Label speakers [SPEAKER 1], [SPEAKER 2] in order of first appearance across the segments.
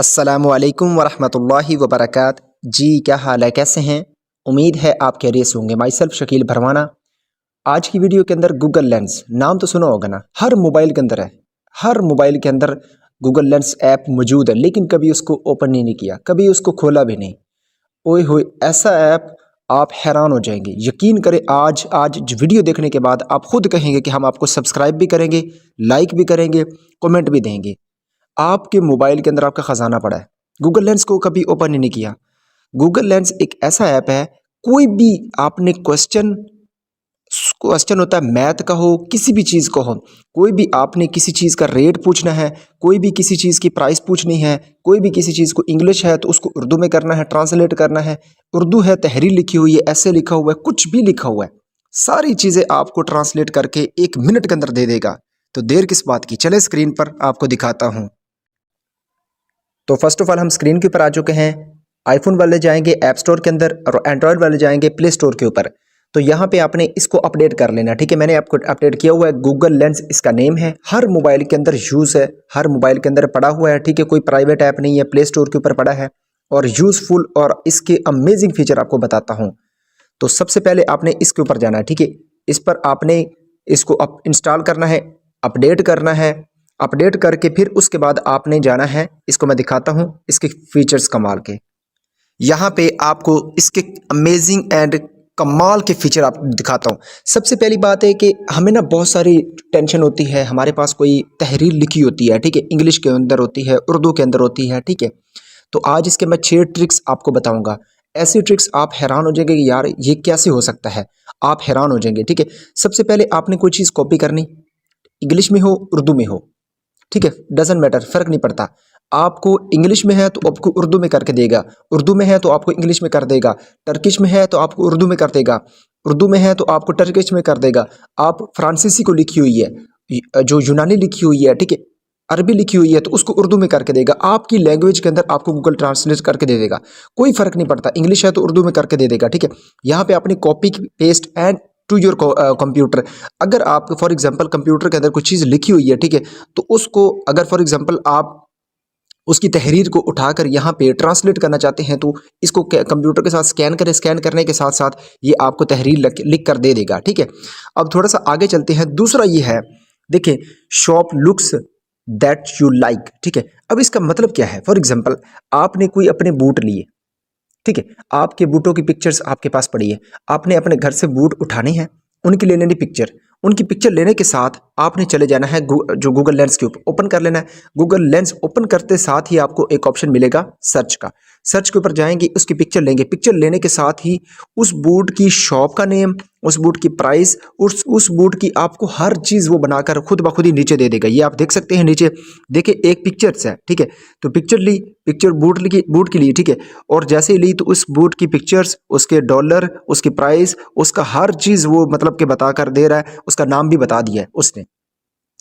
[SPEAKER 1] अस्सलामुअलैकुम वरहमतुल्लाहि वबरकातुहू। जी क्या हाल है, कैसे हैं? उम्मीद है आप खैरियत से होंगे। Myself Shakeel Bharwana. आज की वीडियो के अंदर गूगल लेंस नाम तो सुना होगा ना, हर मोबाइल के अंदर है। हर मोबाइल के अंदर गूगल लेंस ऐप मौजूद है, लेकिन कभी उसको ओपन ही नहीं किया, कभी उसको खोला भी नहीं। ओए होए, ऐसा ऐप आप हैरान हो जाएंगे। यकीन करें, आज वीडियो देखने के बाद आप खुद कहेंगे कि हम आपको सब्सक्राइब भी करेंगे, लाइक भी करेंगे, कमेंट भी देंगे। आपके मोबाइल के अंदर आपका ख़जाना पड़ा है। गूगल लेंस को कभी ओपन ही नहीं किया। गूगल लेंस एक ऐसा ऐप है, कोई भी आपने क्वेश्चन क्वेश्चन होता है, मैथ का हो, किसी भी चीज़ का हो, कोई भी आपने किसी चीज़ का रेट पूछना है, कोई भी किसी चीज़ की प्राइस पूछनी है, कोई भी किसी चीज़ को इंग्लिश है तो उसको उर्दू में करना है, ट्रांसलेट करना है। उर्दू है, तहरीर लिखी हुई है, ऐसे लिखा हुआ है, कुछ भी लिखा हुआ है, सारी चीज़ें आपको ट्रांसलेट करके 1 मिनट के अंदर दे देगा। तो देर किस बात की, चले स्क्रीन पर आपको दिखाता हूँ। तो फर्स्ट ऑफ ऑल हम स्क्रीन के ऊपर आ चुके हैं। आईफोन वाले जाएंगे ऐप स्टोर के अंदर और एंड्रॉयड वाले जाएंगे प्ले स्टोर के ऊपर। तो यहाँ पे आपने इसको अपडेट कर लेना, ठीक है। मैंने आपको अपडेट किया हुआ है, गूगल लेंस इसका नेम है। हर मोबाइल के अंदर यूज़ है, हर मोबाइल के अंदर पड़ा हुआ है, ठीक है। कोई प्राइवेट ऐप नहीं है, प्ले स्टोर के ऊपर पड़ा है और यूज़फुल और इसके अमेजिंग फीचर आपको बताता हूँ। तो सबसे पहले आपने इसके ऊपर जाना है, ठीक है। इस पर आपने इसको इंस्टॉल करना है, अपडेट करना है। अपडेट करके फिर उसके बाद आपने जाना है, इसको मैं दिखाता हूँ इसके फीचर्स कमाल के। यहाँ पे आपको इसके अमेजिंग एंड कमाल के फीचर आप दिखाता हूँ। सबसे पहली बात है कि हमें ना बहुत सारी टेंशन होती है, हमारे पास कोई तहरीर लिखी होती है, ठीक है, इंग्लिश के अंदर होती है, उर्दू के अंदर होती है, ठीक है। तो आज इसके मैं 6 ट्रिक्स आपको बताऊंगा। ऐसी ट्रिक्स आप हैरान हो जाएंगे कि यार ये कैसे हो सकता है, आप हैरान हो जाएंगे, ठीक है। सबसे पहले आपने कोई चीज़ कॉपी करनी, इंग्लिश में हो उर्दू में हो, ठीक है, डजेंट मैटर, फर्क नहीं पड़ता। आपको इंग्लिश में है तो आपको उर्दू में करके देगा, उर्दू में है तो आपको इंग्लिश में कर देगा, टर्किश में है तो आपको उर्दू में कर देगा, उर्दू में है तो आपको टर्किश में कर देगा। आप फ्रांसीसी को लिखी हुई है, जो यूनानी लिखी हुई है, ठीक है, अरबी लिखी हुई है तो उसको उर्दू में करके देगा। आपकी लैंग्वेज के अंदर आपको गूगल ट्रांसलेट करके दे देगा, कोई फर्क नहीं पड़ता। इंग्लिश है तो उर्दू में करके दे देगा, ठीक है। यहाँ पे अपनी copy paste and to your computer. अगर आप फॉर एग्जांपल कंप्यूटर के अंदर कुछ चीज़ लिखी हुई है, ठीक है, तो उसको अगर फॉर एग्जांपल आप उसकी तहरीर को उठाकर यहाँ पे ट्रांसलेट करना चाहते हैं तो इसको कंप्यूटर के साथ स्कैन करें, स्कैन करने के साथ साथ ये आपको तहरीर लिख कर दे देगा, ठीक है। अब थोड़ा सा आगे चलते हैं। दूसरा ये है, देखिए, shop looks that you like, ठीक है। अब इसका मतलब क्या है? फॉर एग्जांपल आपने कोई अपने बूट लिए, ठीक है, आपके बूटों की पिक्चर्स आपके पास पड़ी है, आपने अपने घर से बूट उठाने हैं, उनकी ले लेनी पिक्चर। उनकी पिक्चर लेने के साथ आपने चले जाना है जो गूगल लेंस के ऊपर ओपन कर लेना है। गूगल लेंस ओपन करते साथ ही आपको एक ऑप्शन मिलेगा सर्च का। सर्च के ऊपर जाएंगे, उसकी पिक्चर लेंगे, पिक्चर लेने के साथ ही उस बूट की शॉप का नेम, उस बूट की प्राइस, उस बूट की आपको हर चीज़ वो बनाकर खुद ब खुद ही नीचे दे देगा। ये आप देख सकते हैं नीचे, देखिए एक पिक्चर्स है, ठीक है। तो पिक्चर ली, पिक्चर बूट की ली, ठीक है। और जैसे ही ली तो उस बूट की पिक्चर्स, उसके डॉलर, उसकी प्राइस, उसका हर चीज़ वो मतलब कि बता कर दे रहा है, उसका नाम भी बता दिया है उसने।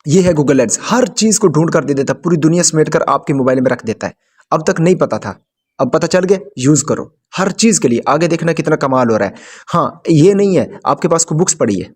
[SPEAKER 1] ये है गूगल लेंस, हर चीज़ को ढूंढ कर दे देता है, पूरी दुनिया समेट कर आपके मोबाइल में रख देता है। अब तक नहीं पता था, अब पता चल गया, यूज़ करो हर चीज़ के लिए। आगे देखना कितना कमाल हो रहा है। हाँ, ये नहीं है आपके पास को बुक्स पड़ी है,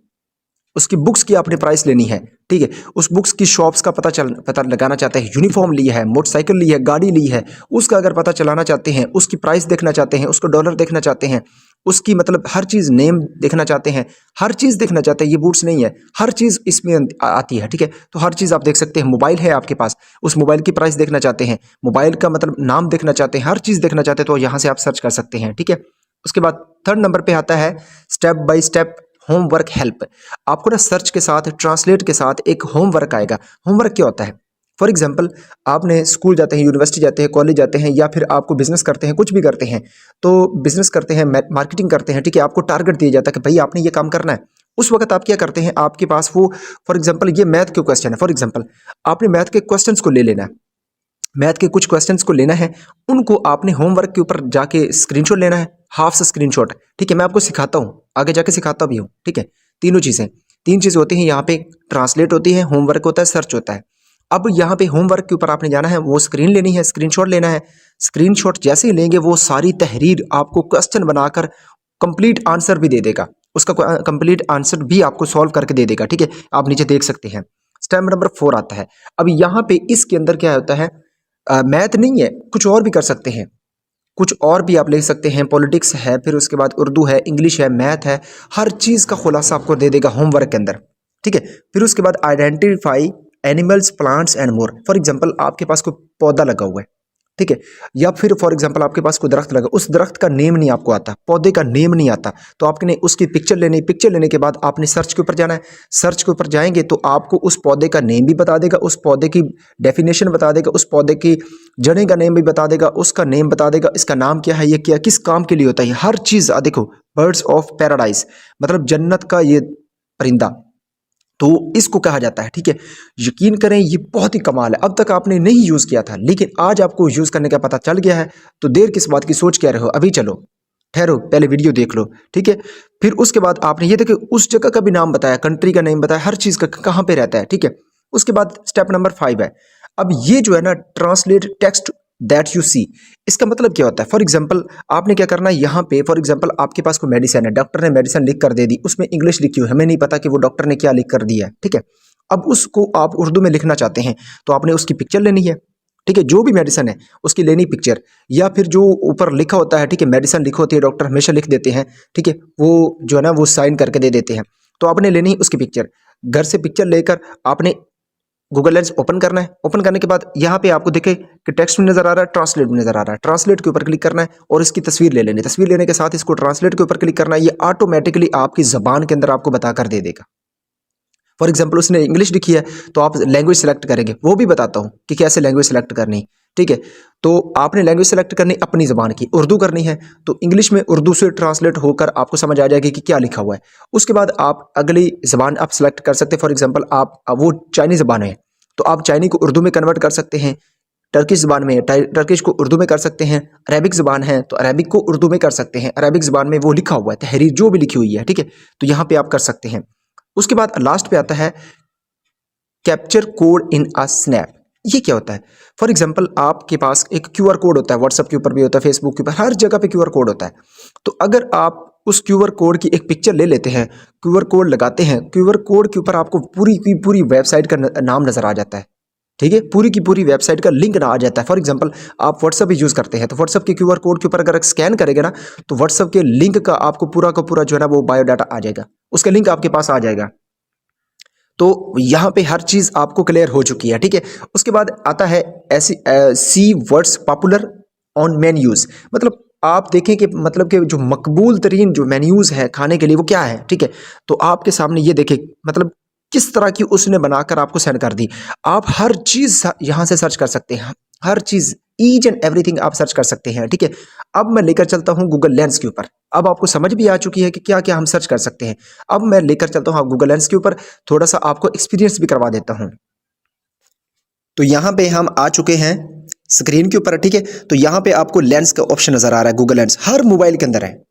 [SPEAKER 1] उसकी बुक्स की आपने प्राइस लेनी है, ठीक है। उस बुक्स की शॉप्स का पता लगाना चाहते हैं, यूनिफॉर्म ली है, मोटरसाइकिल ली है, गाड़ी ली है, उसका अगर पता चलाना चाहते हैं, उसकी प्राइस देखना चाहते हैं, उसको डॉलर देखना चाहते हैं, उसकी मतलब हर चीज़ नेम देखना चाहते हैं, हर चीज़ देखना चाहते हैं। ये बूट्स नहीं है, हर चीज़ इसमें आती है, ठीक है। तो हर चीज़ आप देख सकते हैं। मोबाइल है आपके पास, उस मोबाइल की प्राइस देखना चाहते हैं, मोबाइल का मतलब नाम देखना चाहते हैं, हर चीज़ देखना चाहते हैं, तो यहाँ से आप सर्च कर सकते हैं, ठीक है। उसके बाद 3rd नंबर पे आता है step by step homework help. आपको ना सर्च के साथ, ट्रांसलेट के साथ एक होमवर्क आएगा। होमवर्क क्या होता है? फॉर एग्जांपल आपने स्कूल जाते हैं, यूनिवर्सिटी जाते हैं, कॉलेज जाते हैं, या फिर आपको बिजनेस करते हैं, कुछ भी करते हैं, तो बिजनेस करते हैं, मार्केटिंग करते हैं, ठीक है। आपको टारगेट दिया जाता है कि भाई आपने ये काम करना है। उस वक्त आप क्या करते हैं, आपके पास वो फॉर एग्जाम्पल ये मैथ के क्वेश्चन है, फॉर एग्जाम्पल आपने मैथ के क्वेश्चन को ले लेना है, मैथ के कुछ क्वेश्चंस को लेना है, उनको आपने होमवर्क के ऊपर जाके स्क्रीनशॉट लेना है, हाफ से स्क्रीनशॉट, ठीक है। मैं आपको सिखाता हूँ, आगे जाके सिखाता भी हूँ, ठीक है। तीन चीज़ें होती हैं यहाँ पे, ट्रांसलेट होती है, होमवर्क होता है, सर्च होता है। अब यहाँ पे होमवर्क के ऊपर आपने जाना है, वो स्क्रीन लेनी है, स्क्रीनशॉट लेना है। स्क्रीनशॉट जैसे ही लेंगे, वो सारी तहरीर आपको क्वेश्चन बनाकर कंप्लीट आंसर भी दे देगा, उसका कंप्लीट आंसर भी आपको सॉल्व करके दे देगा, ठीक है। आप नीचे देख सकते हैं। स्टेप नंबर 4 आता है। अब यहाँ पे इसके अंदर क्या होता है, मैथ नहीं है, कुछ और भी कर सकते हैं, कुछ और भी आप ले सकते हैं। पॉलिटिक्स है, फिर उसके बाद उर्दू है, इंग्लिश है, मैथ है, हर चीज़ का खुलासा आपको दे देगा होमवर्क के अंदर, ठीक है। फिर उसके बाद identify animals, plants and more. For example आपके पास कोई पौधा लगा हुआ है, ठीक है, या फिर फॉर एग्जांपल आपके पास कोई दरख्त लगा, उस दरख्त का नेम नहीं आपको आता, पौधे का नेम नहीं आता, तो आपने उसकी पिक्चर लेनी, पिक्चर लेने के बाद आपने सर्च के ऊपर जाना है। सर्च के ऊपर जाएंगे तो आपको उस पौधे का नेम भी बता देगा, उस पौधे की डेफिनेशन बता देगा, उस पौधे की जड़ें का नेम भी बता देगा, उसका नेम बता देगा, इसका नाम क्या है, ये क्या किस काम के लिए होता है, हर चीज़। देखो, बर्ड्स ऑफ पैराडाइज मतलब जन्नत का ये परिंदा, तो इसको कहा जाता है, ठीक है। यकीन करें ये बहुत ही कमाल है, अब तक आपने नहीं यूज़ किया था, लेकिन आज आपको यूज़ करने का पता चल गया है, तो देर किस बात की, सोच क्या रहे हो, अभी चलो, ठहरो, पहले वीडियो देख लो, ठीक है। फिर उसके बाद आपने ये देखो उस जगह का भी नाम बताया, कंट्री का नेम बताया, हर चीज़ का कहाँ पे रहता है, ठीक है। उसके बाद स्टेप नंबर 5 है, अब ये जो है ना, translate text that you see, इसका मतलब क्या होता है। फॉर एग्जांपल आपने क्या करना है, यहाँ पे फॉर एग्जांपल आपके पास कोई मेडिसिन है, डॉक्टर ने मेडिसिन लिख कर दे दी, उसमें इंग्लिश लिखी हुई है, हमें नहीं पता कि वो डॉक्टर ने क्या लिख कर दिया है, ठीक है। अब उसको आप उर्दू में लिखना चाहते हैं, तो आपने उसकी पिक्चर लेनी है, ठीक है, जो भी मेडिसिन है उसकी लेनी पिक्चर, या फिर जो ऊपर लिखा होता है, ठीक है, मेडिसिन लिखी होती है, डॉक्टर हमेशा लिख देते हैं, ठीक है, वो जो है ना वो साइन करके दे देते हैं, तो आपने लेनी उसकी पिक्चर। घर से पिक्चर लेकर आपने गूगल लेंस ओपन करना है। ओपन करने के बाद यहाँ पे आपको दिखे कि टेक्स्ट में नजर आ रहा है, ट्रांसलेट में नजर आ रहा है, ट्रांसलेट के ऊपर क्लिक करना है और इसकी तस्वीर ले लेनी है। तस्वीर लेने के साथ इसको ट्रांसलेट के ऊपर क्लिक करना है, ये ऑटोमेटिकली आपकी जबान के अंदर आपको बताकर दे देगा। फॉर एग्जाम्पल उसने इंग्लिश लिखी है, तो आप लैंग्वेज सेलेक्ट करेंगे, वो भी बताता हूँ कि कैसे लैंग्वेज सेलेक्ट करनी, ठीक है। तो आपने लैंग्वेज सेलेक्ट करनी अपनी ज़बान की, उर्दू करनी है, तो इंग्लिश में उर्दू से ट्रांसलेट होकर आपको समझ आ जाएगी कि क्या लिखा हुआ है। उसके बाद आप अगली ज़बान आप सेलेक्ट कर सकते हैं। फॉर एग्जाम्पल आप वो चाइनीज़ ज़बान है, तो आप चाइनी को उर्दू में कन्वर्ट कर सकते हैं, टर्किश ज़बान में टर्किश को उर्दू में कर सकते हैं, अरेबिक ज़बान है तो अरेबिक को उर्दू में कर सकते हैं, अरेबिक ज़बान में वो लिखा हुआ है, तहरीर जो भी लिखी हुई है, ठीक है, तो यहाँ पे आप कर सकते हैं। उसके बाद लास्ट पे आता है capture code in a snap. ये क्या होता है। फॉर एग्जाम्पल आपके पास एक क्यूआर कोड होता है, व्हाट्सएप के ऊपर भी होता है, फेसबुक के ऊपर, हर जगह पे क्यूआर कोड होता है। तो अगर आप उस क्यूआर कोड की एक पिक्चर ले लेते हैं, क्यूआर कोड लगाते हैं, क्यूआर कोड के ऊपर आपको पूरी की पूरी वेबसाइट का नाम नजर आ जाता है, ठीक है, पूरी की पूरी वेबसाइट का लिंक ना आ जाता है। फॉर एग्जांपल आप व्हाट्सएप भी यूज़ करते हैं, तो व्हाट्सएप के क्यूआर कोड के ऊपर अगर स्कैन करेंगे ना, तो व्हाट्सएप के लिंक का आपको पूरा का पूरा जो है ना वो बायोडाटा आ जाएगा, उसका लिंक आपके पास आ जाएगा। तो यहाँ पे हर चीज़ आपको क्लियर हो चुकी है, ठीक है। उसके बाद आता है ऐसी सी वर्ड्स पॉपुलर ऑन मेन्यूज़, मतलब आप देखें कि मतलब कि जो मकबूल तरीन जो मेन्यूज़ है खाने के लिए वो क्या है, ठीक है। तो आपके सामने ये देखें मतलब किस तरह की उसने बनाकर आपको सेंड कर दी। आप हर चीज़ यहाँ से सर्च कर सकते हैं, हर चीज़ ईच एंड एवरीथिंग आप सर्च कर सकते हैं, ठीक है। अब मैं लेकर चलता हूँ गूगल लेंस के ऊपर। अब आपको समझ भी आ चुकी है कि क्या क्या हम सर्च कर सकते हैं। अब मैं लेकर चलता हूँ गूगल लेंस के ऊपर, थोड़ा सा आपको एक्सपीरियंस भी करवा देता हूँ। तो यहाँ पे हम आ चुके हैं स्क्रीन के ऊपर, ठीक है। तो यहाँ पे आपको लेंस का ऑप्शन नजर आ रहा है, गूगल लेंस हर मोबाइल के अंदर है,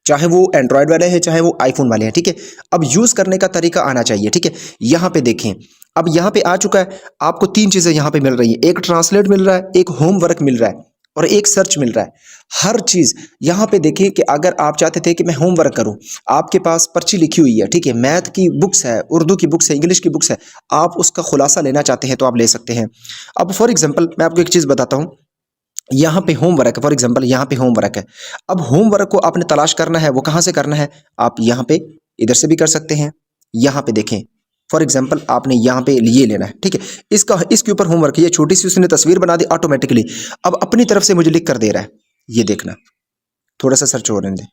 [SPEAKER 1] चाहे वो एंड्रॉयड वाले हैं चाहे वो आईफोन वाले हैं, ठीक है। अब यूज़ करने का तरीका आना चाहिए, ठीक है। यहाँ पे देखें, अब यहाँ पे आ चुका है, आपको तीन चीज़ें यहाँ पे मिल रही हैं, एक ट्रांसलेट मिल रहा है, एक होमवर्क मिल रहा है और एक सर्च मिल रहा है। हर चीज़ यहाँ पे देखिए कि अगर आप चाहते थे कि मैं होमवर्क करूँ, आपके पास पर्ची लिखी हुई है, ठीक है, मैथ की बुक्स है, उर्दू की बुक्स है, इंग्लिश की बुक्स है, आप उसका खुलासा लेना चाहते हैं तो आप ले सकते हैं। अब फॉर एग्जाम्पल मैं आपको एक चीज़ बताता हूँ, यहाँ पे होमवर्क है, फॉर एग्जांपल यहाँ पे होमवर्क है। अब होमवर्क को आपने तलाश करना है, वो कहाँ से करना है, आप यहाँ पे इधर से भी कर सकते हैं। यहाँ पे देखें, फॉर एग्जांपल आपने यहाँ पे ये लेना है, ठीक है, इसके ऊपर होमवर्क, ये छोटी सी उसने तस्वीर बना दी ऑटोमेटिकली। अब अपनी तरफ से मुझे लिख कर दे रहा है, ये देखना, थोड़ा सा सर्च हो रहे हैं।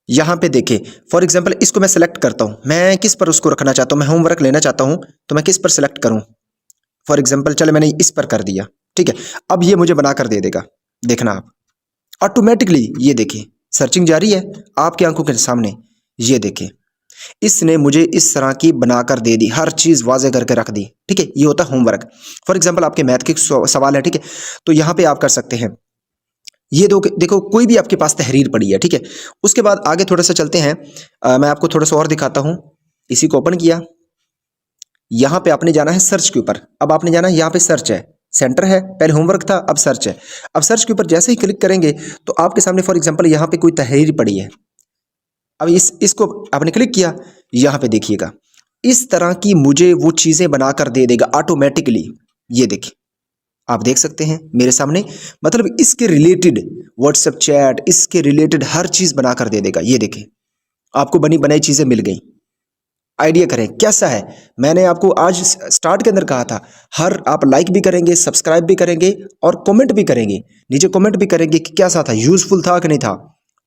[SPEAKER 1] यहाँ पे देखें, फॉर एग्जाम्पल इसको मैं सेलेक्ट करता हूँ, मैं किस पर उसको रखना चाहता हूँ, मैं होमवर्क लेना चाहता हूँ तो मैं किस पर सेलेक्ट करूँ। फॉर एग्जाम्पल चले मैंने इस पर कर दिया, ठीक है। अब ये मुझे बनाकर दे देगा, देखना आप ऑटोमेटिकली, ये देखिए सर्चिंग जारी है आपकी आंखों के सामने। ये देखिए इसने मुझे इस तरह की बनाकर दे दी, हर चीज़ वाजे करके रख दी, ठीक है। ये होता है होमवर्क। फॉर एग्जाम्पल आपके मैथ के सवाल है, ठीक है, तो यहाँ पे आप कर सकते हैं। ये देखो कोई भी आपके पास तहरीर पड़ी है, ठीक है। उसके बाद आगे थोड़ा सा चलते हैं, मैं आपको थोड़ा सा और दिखाता हूँ। इसी को ओपन किया, यहाँ पे आपने जाना है सर्च के ऊपर। अब आपने जाना है यहाँ पे सर्च है, सेंटर है, पहले होमवर्क था अब सर्च है। अब सर्च के ऊपर जैसे ही क्लिक करेंगे तो आपके सामने फॉर एग्जांपल यहाँ पे कोई तहरीर पड़ी है। अब इसको आपने क्लिक किया, यहाँ पे देखिएगा इस तरह की मुझे वो चीज़ें बनाकर दे देगा ऑटोमेटिकली। ये देखिए आप देख सकते हैं मेरे सामने, मतलब इसके रिलेटेड व्हाट्सएप चैट, इसके रिलेटेड हर चीज़ बना कर दे देगा। ये देखें, आपको बनी बनाई चीज़ें मिल गई। आइडिया करें कैसा है। मैंने आपको आज स्टार्ट के अंदर कहा था, हर आप लाइक भी करेंगे, सब्सक्राइब भी करेंगे और कमेंट भी करेंगे, नीचे कमेंट भी करेंगे कि कैसा था, यूजफुल था कि नहीं था।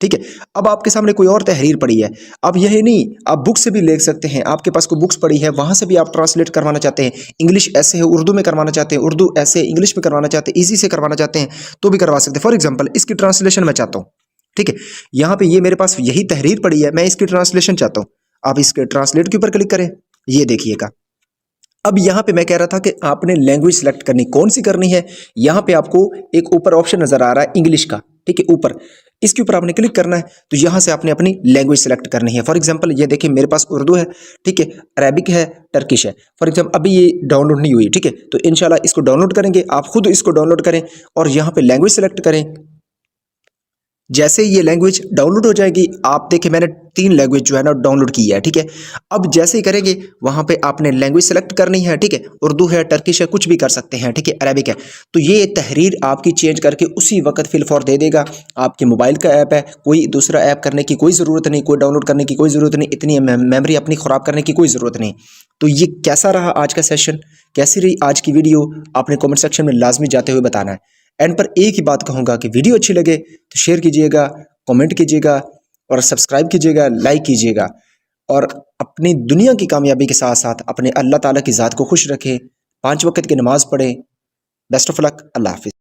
[SPEAKER 1] ठीक है, अब आपके सामने कोई और तहरीर पड़ी है, अब यही नहीं, आप बुक से भी ले सकते हैं। आपके पास कोई बुक्स पड़ी है, वहां से भी आप ट्रांसलेट करवाना चाहते हैं, इंग्लिश ऐसे है उर्दू में करवाना चाहते हैं, उर्दू ऐसे इंग्लिश में करवाना चाहते हैं, इजी से करवाना चाहते हैं तो भी करवा सकते हैं। फॉर एग्जाम्पल इसकी ट्रांसलेशन मैं चाहता हूँ, ठीक है, यहाँ पे ये मेरे पास यही तहरीर पड़ी है, मैं इसकी ट्रांसलेशन चाहता हूँ। आप इसके ट्रांसलेट के ऊपर क्लिक करें, ये देखिएगा। अब यहाँ पे मैं कह रहा था कि आपने लैंग्वेज सेलेक्ट करनी, कौन सी करनी है। यहाँ पे आपको एक ऊपर ऑप्शन नजर आ रहा है इंग्लिश का, ठीक है, ऊपर इसके ऊपर आपने क्लिक करना है। तो यहाँ से आपने अपनी लैंग्वेज सेलेक्ट करनी है। फॉर एग्जांपल ये देखिए मेरे पास उर्दू है, ठीक है, अरेबिक है, टर्किश है। फॉर एग्जांपल अभी ये डाउनलोड नहीं हुई, ठीक है, तो इंशाल्लाह इसको डाउनलोड करेंगे, आप खुद इसको डाउनलोड करें और यहाँ पे लैंग्वेज सेलेक्ट करें। जैसे ये लैंग्वेज डाउनलोड हो जाएगी, आप देखिए मैंने 3 लैंग्वेज जो है ना डाउनलोड की है, ठीक है। अब जैसे ही करेंगे वहां पे आपने लैंग्वेज सेलेक्ट करनी है, ठीक है, उर्दू है, टर्किश है, कुछ भी कर सकते हैं, ठीक है, अरेबिक है। तो ये तहरीर आपकी चेंज करके उसी वक्त फिल फॉर दे देगा। आपके मोबाइल का ऐप है, कोई दूसरा ऐप करने की कोई ज़रूरत नहीं, कोई डाउनलोड करने की कोई ज़रूरत नहीं, इतनी मेमोरी अपनी ख़राब करने की कोई ज़रूरत नहीं। तो ये कैसा रहा आज का सेशन, कैसी रही आज की वीडियो, आपने कॉमेंट सेक्शन में लाजमी जाते हुए बताना है। एंड पर एक ही बात कहूँगा कि वीडियो अच्छी लगे तो शेयर कीजिएगा, कमेंट कीजिएगा और सब्सक्राइब कीजिएगा, लाइक कीजिएगा। और अपनी दुनिया की कामयाबी के साथ साथ अपने अल्लाह ताला की ज़ात को खुश रखें, 5 वक्त की नमाज़ पढ़ें। बेस्ट ऑफ लक, अल्लाह हाफिज़।